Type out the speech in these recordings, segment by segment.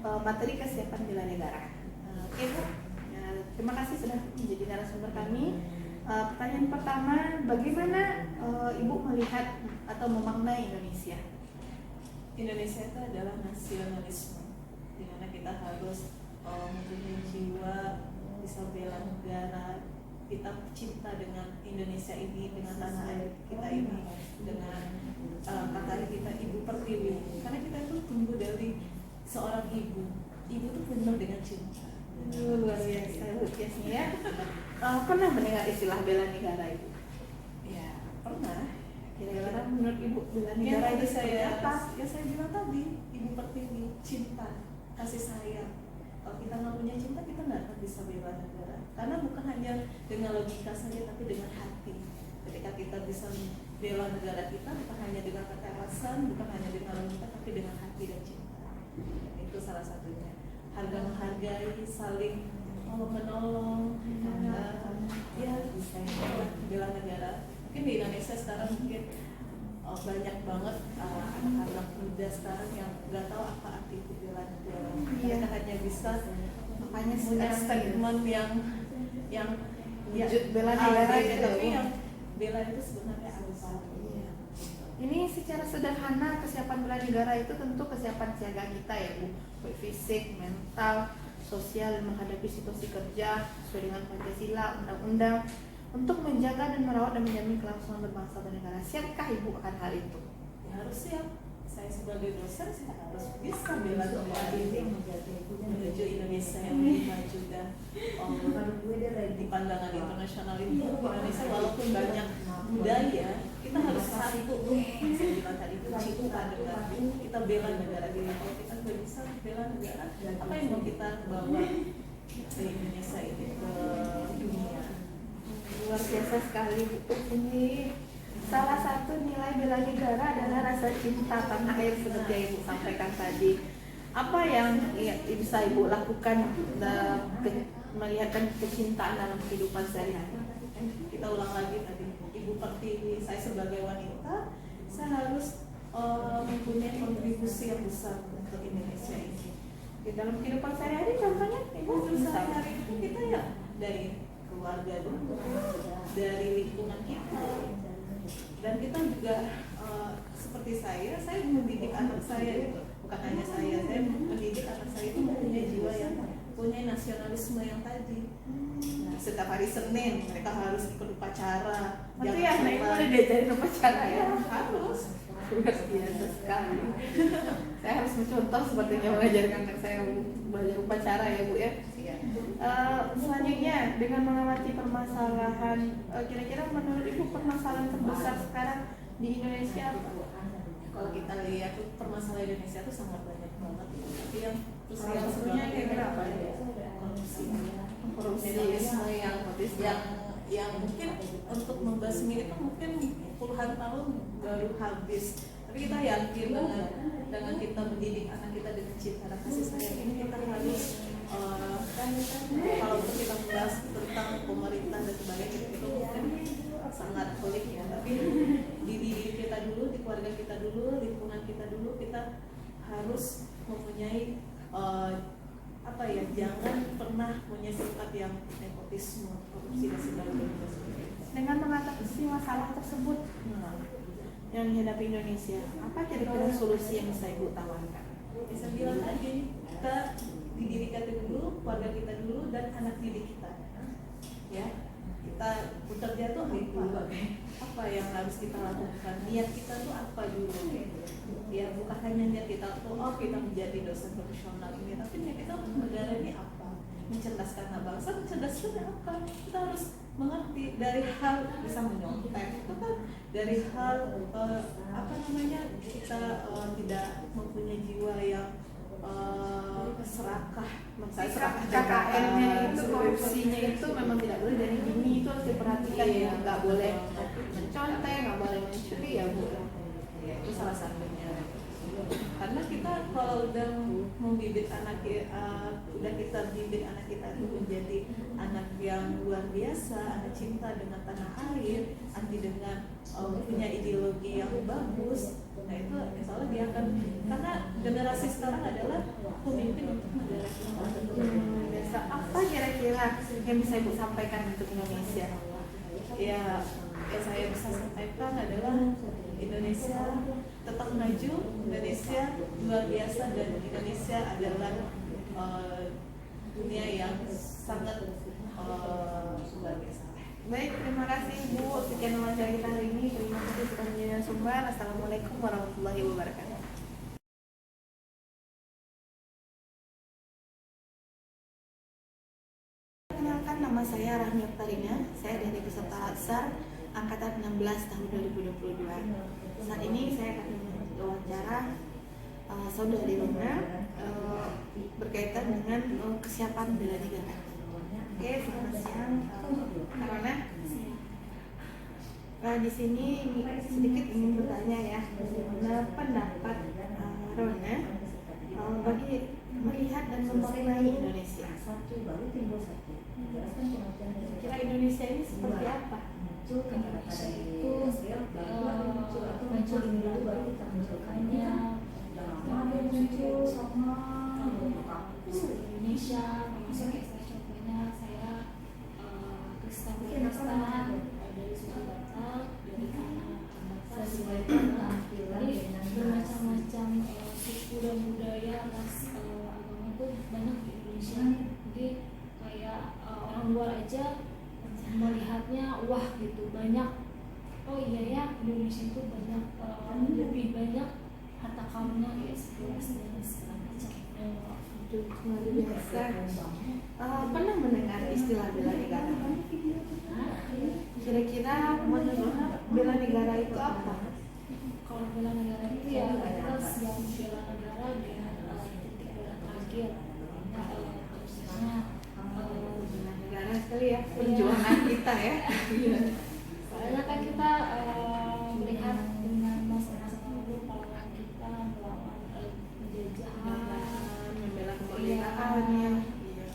materi kesiapan bela negara. Oke Bu, ya, terima kasih sudah menjadi narasumber kami. Pertanyaan pertama, bagaimana Ibu melihat atau memaknai Indonesia? Indonesia itu adalah nasionalisme, di mana kita harus mempunyai jiwa bisa bela negara, kita cinta dengan Indonesia ini, dengan tanah air kita ini, dengan kata kita Ibu Pertiwi, karena kita itu tumbuh dari seorang ibu itu penuh dengan cinta. Luar biasa, biasanya ya. Pernah mendengar istilah bela negara Ibu? Ya, pernah. Kira-kira menurut Ibu bela negara itu saya apa? Ya saya bilang tadi, Ibu Pertiwi, cinta, kasih sayang. Kalau kita nggak punya cinta, kita nggak akan bisa bela negara. Karena bukan hanya dengan logika saja, tapi dengan hati. Ketika kita bisa bela negara kita, bukan hanya dengan kekerasan, bukan hanya dengan logika, tapi dengan hati dan cinta. Itu salah satunya. Harga menghargai, saling menolong, ya bisa bela negara. Mungkin di Indonesia sekarang mungkin banyak banget anak-anak muda sekarang yang nggak tahu apa arti itu bela negara. Mereka hanya bisa Makanya punya sekarang statement yang wujud bela negara gitu, itu. tapi yang bela itu sebenarnya apa? Iya. Ini secara sederhana kesiapan bela negara itu tentu kesiapan siaga kita ya Bu, baik fisik, mental, sosial menghadapi situasi kerja sesuai dengan Pancasila, undang-undang, untuk menjaga dan merawat dan menjamin kelangsungan berbangsa dan negara. Siapkah Ibu akan hal itu? Ya, harus siap. Saya sebagai dosen saya harus bisa bela negara ini menuju Indonesia yang lebih maju dan di pandangan internasional itu Indonesia walaupun banyak budaya, kita harus satu. Saya bilang tadi itu cinta negara, kita bela negara kita. Kalau kita nggak bisa bela negara, apa yang mau kita bawa ke Indonesia ini ke dunia? Luar biasa sekali Bu. Ini salah satu nilai bela negara adalah rasa cinta tanah air seperti yang Ibu sampaikan tadi. Apa yang bisa Ibu lakukan melihatkan kecintaan dalam kehidupan sehari-hari? Kita ulang lagi tadi, Ibu Pertiwi, saya sebagai wanita, saya harus mempunyai kontribusi yang besar untuk Indonesia ini. Di dalam kehidupan sehari-hari contohnya Ibu bisa Sehari-hari itu kita ya dari keluarga dulu, dari lingkungan kita, dan kita juga seperti saya mendidik anak saya itu, bukan hanya saya mendidik anak saya itu mempunyai jiwa yang punya nasionalisme yang tadi. Nah, setiap hari Senin mereka harus ikut upacara. Itu ya, anak Ibu udah diajarin upacara ya? Harus. Luar biasa sekali. Saya harus mencontoh sepertinya mengajarkan anak saya belajar upacara ya Bu ya. Selanjutnya dengan mengamati permasalahan, kira-kira menurut Ibu permasalahan terbesar sekarang di Indonesia apa? Kalau kita lihat permasalahan Indonesia itu sangat banyak banget, tapi yang Satunya kira-kira apa ya? korupsi yang mungkin untuk membasmi itu mungkin puluhan tahun baru habis. Tapi kita yakin dengan kita mendidik anak kita dengan cinta dan kasih sayang ini, kita harus kalau kita membahas tentang pemerintah dan sebagainya itu mungkin sangat pelik ya. Tapi di diri kita dulu, di keluarga kita dulu, lingkungan kita dulu, kita harus mempunyai jangan pernah punya sifat yang nepotisme, korupsi dan sebagainya. Dengan mengatasi masalah tersebut yang dihadapi Indonesia, apa kira-kira solusi yang bisa Ibu tawarkan? Bisa bilang tadi, kita di diri kita dulu, keluarga kita dulu, dan anak didik kita. Ya, kita bekerja tuh apa yang harus kita lakukan? Niat kita tuh apa dulu? Ya, bukan hanya niat kita tuh kita menjadi dosen profesional ini, tapi niat kita untuk negara ini apa? Mencerdaskan bangsa, mencerdaskan apa? Kita harus mengerti dari hal bisa menyontek itu kan, dari hal kita tidak mempunyai jiwa yang serakah, KKN-nya itu, korupsinya itu memang tidak boleh dari dini, itu harus diperhatikan ya, nggak boleh mencontek, nggak boleh mencuri ya Bu. Ya, itu salah satunya. Karena kita kalau udah membibit anak udah kita didik anak kita itu menjadi anak yang luar biasa, anak cinta dengan tanah air, anti dengan punya ideologi yang bagus. Nah itu insya Allah dia akan, karena generasi sekarang adalah pemimpin yang bisa Ibu sampaikan untuk Indonesia? Ya, yang saya bisa sampaikan adalah Indonesia tetap maju, Indonesia luar biasa, dan Indonesia adalah dunia yang sangat luar biasa. Baik, terima kasih Ibu. Sekian wawancara kita hari ini. Terima kasih sudah menjadi sumber. Assalamualaikum warahmatullahi wabarakatuh. Perkenalkan, nama saya Rahmi Oktarina. Saya dari peserta Aksar Angkatan 16 tahun 2022. Saat ini saya akan wawancara Saudari Rona berkaitan dengan kesiapan bela negara. Oke, selamat siang, Kak Rona. Di sini sedikit ingin bertanya ya, bagaimana pendapat Rona bagi melihat dan memaknai Indonesia. Kira Indonesia ini seperti apa? Indonesia itu muncul dulu baru kita munculkannya muncul sama Indonesia termasuk kayak saya contohnya saya Kristen dari suku Batak dari tanah atas jadi bermacam-macam suku dan budaya ras agama itu banyak di Indonesia jadi kayak orang luar aja melihatnya wah gitu banyak, oh iya ya Indonesia itu banyak lebih banyak harta karunnya kayak sebelas dan segala macam. Itu luar biasa. Pernah mendengar istilah bela negara? Kira-kira menurut bela negara itu apa? Kalau bela negara itu ya kita siap bela negara dengan titik bela terakhir. Terusnya Bela negara sekali ya perjuangan kita ya. soalnya kan kita melihat dengan masa-masa lalu pahlawan kita melawan penjajahan, Membela kemerdekaannya. Iya.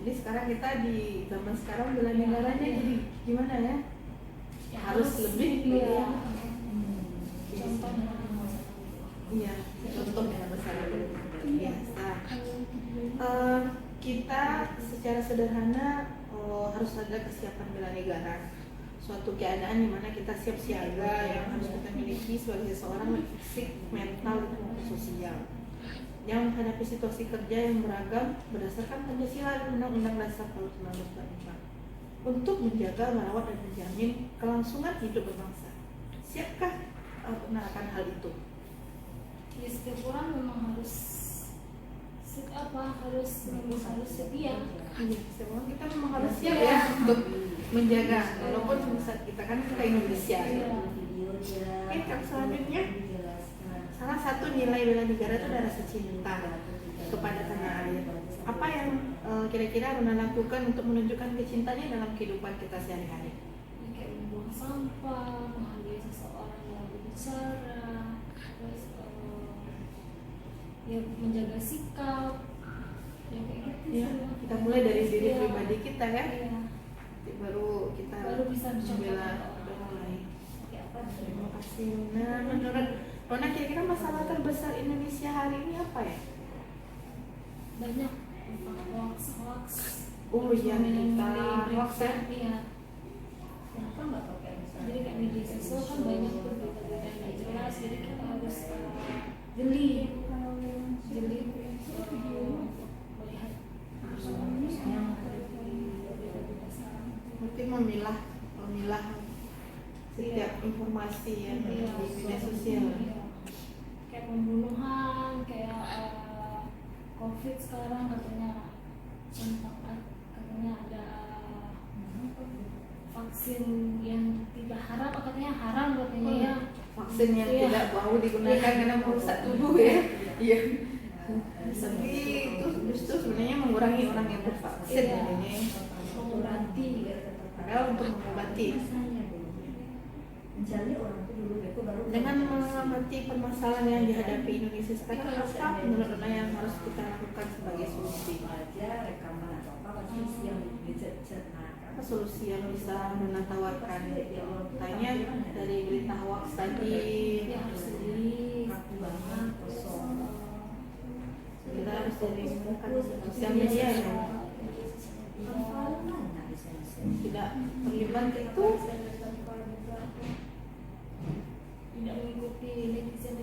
Jadi sekarang kita di zaman sekarang bela negaranya jadi gimana ya? Harus lebih ya. ya. Contoh dengan masa lalu. Iya, contoh yang besar biasa. Kita secara sederhana harus ada kesiapan bela negara. Suatu keadaan di mana kita siap siaga yang harus kita miliki sebagai seorang fisik, mental, dan sosial yang menghadapi situasi kerja yang beragam berdasarkan Pancasila dan Undang-Undang Dasar Tahun 1945 untuk menjaga, merawat, dan menjamin kelangsungan hidup berbangsa. Siapkah akan hal itu? Ya setiap orang memang harus harus sedia. Semua kita memang harus siap ya untuk menjaga, walaupun saat kita kan kita Indonesia. Oke, yang selanjutnya salah satu nilai bela negara itu adalah rasa cinta kepada tanah air. Apa yang kira-kira Rona lakukan untuk menunjukkan kecintanya dalam kehidupan kita sehari-hari? Kayak membuang sampah, menghargai seseorang yang berbicara, terus ya menjaga sikap, ya kayak gitu. Ya, sih. kita mulai dari diri Iya. pribadi kita ya. Iya. Baru kita Bisa membela mencontohkan orang lain. Ya, apa? Terima kasih. Nah, menurut Rona kira-kira masalah terbesar Indonesia hari ini apa ya? Banyak tentang hoax. Oh iya, kita hoax ya. Iya. Kenapa nggak pakai misalnya? Jadi kayak media sosial kan banyak tuh berita-berita yang nggak jelas, jadi kita harus jeli melihat yang ada di berita-berita sekarang. Mungkin memilah setiap informasi yang ada di media sosial. Iya. Kayak pembunuhan, kayak COVID sekarang katanya ada vaksin yang tidak haram, katanya haram katanya ya. Vaksin yang Iya. tidak mau digunakan karena merusak tubuh ya. Iya. Tapi itu justru sebenarnya mengurangi orang yang bervaksin Iya. ini. Mengobati. Padahal untuk mengobati. Dengan mengamati permasalahan yang dihadapi Indonesia sekarang, apa menurut Anda yang harus kita lakukan sebagai solusi? Apa solusi yang bisa Anda tawarkan? Tanya dari berita hoax tadi, Ya harus sendiri. kita harus dari sosial media ya. tidak terlibat itu tidak mengikuti netizen.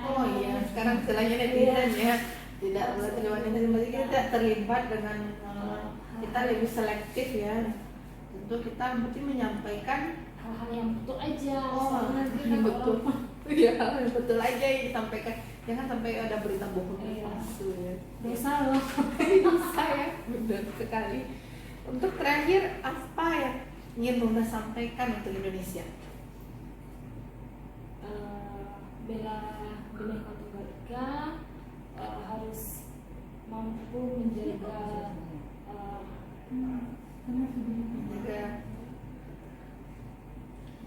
oh iya sekarang istilahnya netizen ya tidak terlibat netizen berarti kita tidak terlibat dengan kita lebih selektif ya tentu kita mesti menyampaikan hal-hal yang betul aja. oh Soalnya nanti kan betul orang iya betul aja yang disampaikan jangan sampai ada berita bohong Iya. palsu ya dosa loh. bisa ya benar sekali untuk terakhir apa yang ingin Bunda sampaikan untuk Indonesia Bela Bhinneka Tunggal Ika harus mampu menjaga menjaga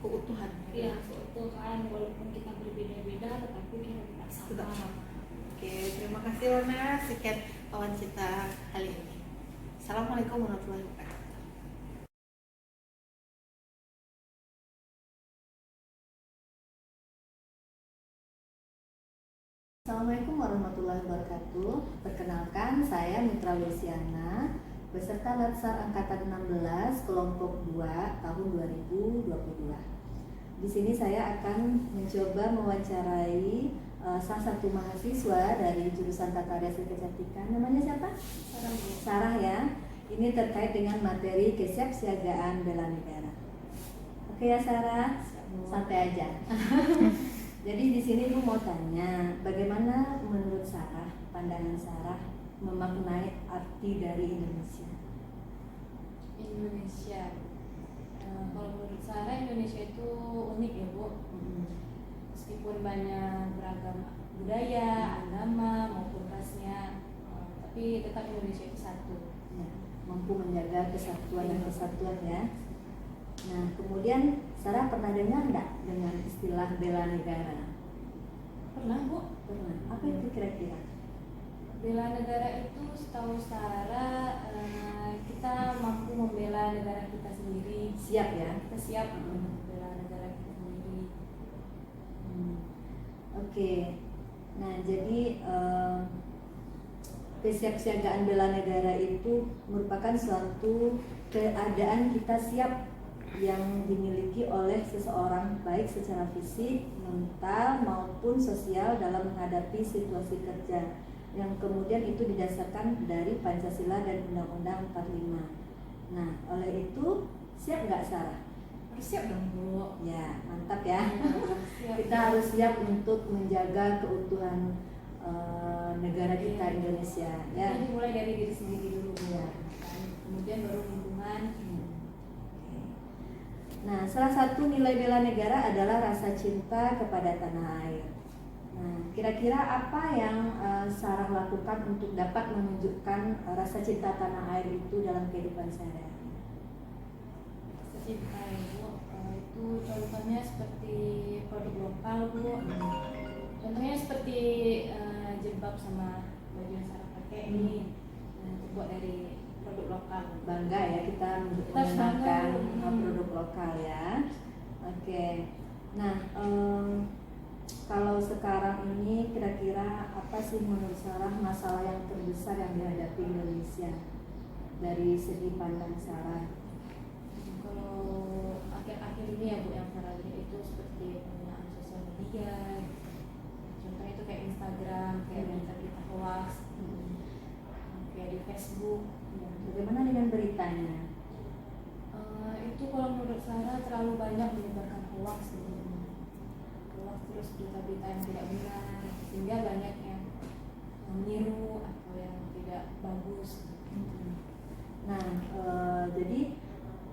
keutuhan ya keutuhan walaupun kita berbeda-beda tetapi kita tetap tetap sama. sama. Oke, terima kasih Lona. Sekian wawancara kali ini. Assalamualaikum warahmatullahi wabarakatuh. Assalamualaikum warahmatullahi wabarakatuh. Perkenalkan, saya Mitra Luciana, beserta Latsar Angkatan 16 kelompok 2 tahun 2022. Di sini saya akan mencoba mewawancarai salah satu mahasiswa dari jurusan Tata Rias dan Kecantikan. Namanya siapa? Sarah ya. Ini terkait dengan materi kesiapsiagaan bela negara. Oke ya Sarah, santai aja. Jadi di sini Ibu mau tanya, bagaimana menurut Sarah, pandangan Sarah memaknai arti dari Indonesia? Indonesia. Kalau menurut saya Indonesia itu unik ya Bu. Meskipun banyak beragam budaya, agama maupun rasnya, tapi tetap Indonesia itu satu. Ya, mampu menjaga kesatuan dan kesatuan ya. Nah, kemudian Sarah pernah dengar enggak dengan istilah bela negara? Pernah Bu? Pernah. Apa itu kira-kira? Bela negara itu setahu Sarah kita mampu membela negara kita sendiri. Siap ya? Kita siap membela negara kita sendiri. Oke. Nah, jadi kesiapsiagaan bela negara itu merupakan suatu keadaan kita siap yang dimiliki oleh seseorang baik secara fisik, mental maupun sosial dalam menghadapi situasi kerja yang kemudian itu didasarkan dari Pancasila dan Undang-Undang 45. Nah, oleh itu siap nggak Sarah? Siap dong Bu. Ya, mantap ya. Siap. Kita harus siap untuk menjaga keutuhan negara kita Indonesia ya. Jadi mulai dari diri sendiri dulu Bu. Ya. Kemudian baru lingkungan. Nah, salah satu nilai bela negara adalah rasa cinta kepada tanah air. Nah, kira-kira apa yang Sarah lakukan untuk dapat menunjukkan rasa cinta tanah air itu dalam kehidupan sehari-hari? Cinta Bu, itu contohnya seperti produk lokal Bu. Contohnya seperti jilbab sama baju yang Sarah pakai ini terbuat dari produk lokal. Bangga ya kita Kita menggunakan bangga. produk lokal ya. Oke. Nah, kalau sekarang ini kira-kira apa sih menurut Sarah masalah yang terbesar yang dihadapi Indonesia dari segi pandang Sarah? Kalau akhir-akhir ini ya Bu yang Sarah lihat itu seperti penggunaan sosial media. Contohnya itu kayak Instagram, kayak berita-berita hoax, kayak di Facebook. Bagaimana dengan beritanya? Itu kalau menurut Sarah terlalu banyak menyebarkan hoax gitu. Hoax terus berita-berita yang tidak benar sehingga banyak yang meniru atau yang tidak bagus. Nah, jadi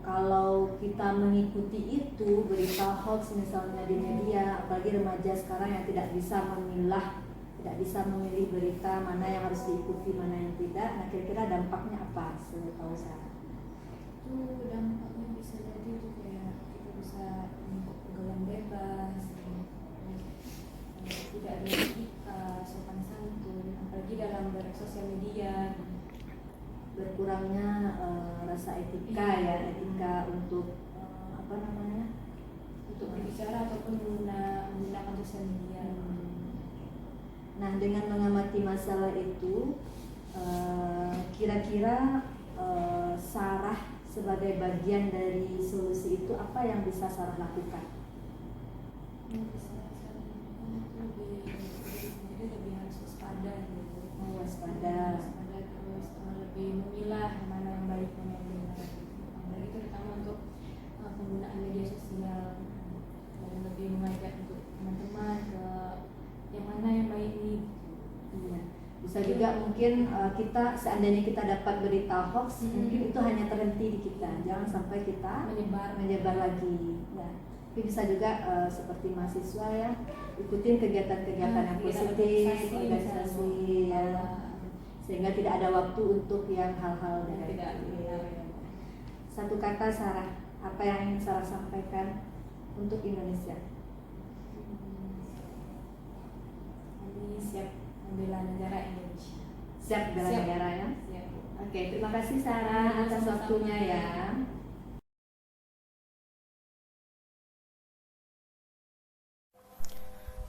kalau kita mengikuti itu berita hoax misalnya di media, apalagi remaja sekarang yang tidak bisa memilah, tidak bisa memilih berita mana yang harus diikuti, mana yang tidak. Nah, kira-kira dampaknya apa setahu saya? Itu dampaknya bisa jadi itu kayak kita bisa untuk pegangan bebas, tidak ada etika, sopan santun, apalagi dalam bersosial media. Berkurangnya rasa etika ya, etika untuk apa namanya? Untuk berbicara ataupun menggunakan sosial media. Nah, dengan mengamati masalah itu, kira-kira Sarah sebagai bagian dari solusi itu, apa yang bisa Sarah lakukan? Yang bisa saya lakukan itu lebih harus waspada gitu. Waspada. Waspada, terus lebih memilah mana yang baik mana yang benar gitu. Apalagi terutama untuk penggunaan media sosial, dan lebih mengajak untuk teman-teman ke yang mana yang baik ini. Iya. Bisa juga mungkin kita seandainya kita dapat berita hoax, mungkin itu hanya terhenti di kita, jangan sampai kita menyebar lagi. Ya. Tapi bisa juga seperti mahasiswa ya, ikutin kegiatan-kegiatan yang positif, organisasi ya, sehingga tidak ada waktu untuk yang hal-hal negatif. Satu kata Sarah, apa yang ingin Sarah sampaikan untuk Indonesia? Kami siap membela negara Indonesia. Siap bela Siap. negara ya. Siap. Oke, terima kasih Sarah atas Sama-sama. waktunya ya.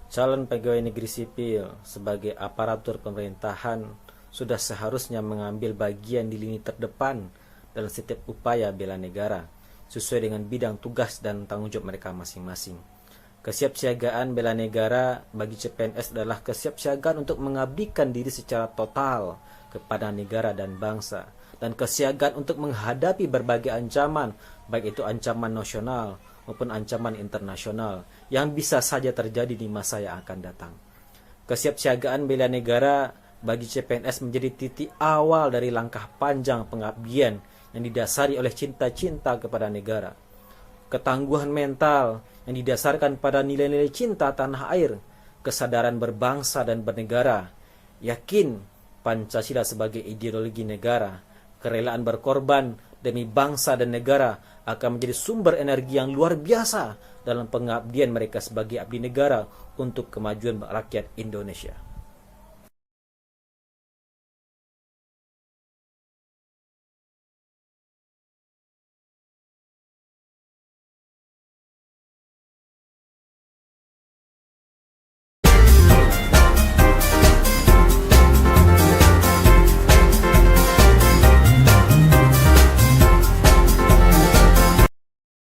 Calon pegawai negeri sipil sebagai aparatur pemerintahan sudah seharusnya mengambil bagian di lini terdepan dalam setiap upaya bela negara sesuai dengan bidang tugas dan tanggung jawab mereka masing-masing. Kesiapsiagaan bela negara bagi CPNS adalah kesiapsiagaan untuk mengabdikan diri secara total kepada negara dan bangsa, dan kesiagaan untuk menghadapi berbagai ancaman, baik itu ancaman nasional maupun ancaman internasional yang bisa saja terjadi di masa yang akan datang. Kesiapsiagaan bela negara bagi CPNS menjadi titik awal dari langkah panjang pengabdian yang didasari oleh cinta-cinta kepada negara. Ketangguhan mental yang didasarkan pada nilai-nilai cinta tanah air, kesadaran berbangsa dan bernegara, yakin Pancasila sebagai ideologi negara, kerelaan berkorban demi bangsa dan negara akan menjadi sumber energi yang luar biasa dalam pengabdian mereka sebagai abdi negara untuk kemajuan rakyat Indonesia.